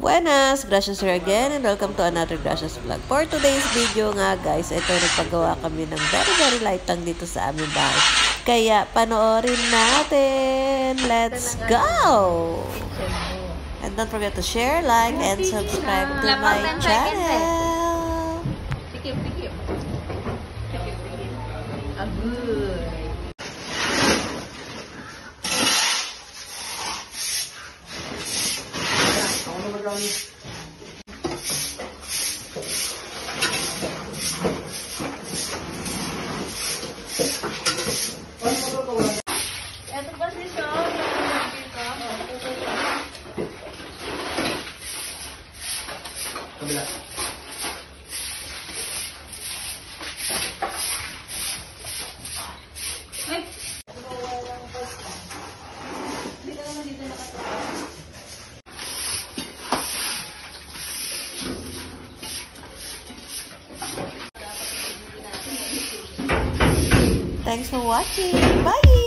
Buenas! Gracias here again and welcome to another Gracias vlog. For today's video nga guys, ito nagpagawa kami ng very light lang dito sa aming bahay. Kaya panoorin natin! Let's go! And don't forget to share, like, and subscribe to my channel! Sikip. Good. Ito ba si Sean? Kabila. Thanks for watching! Bye!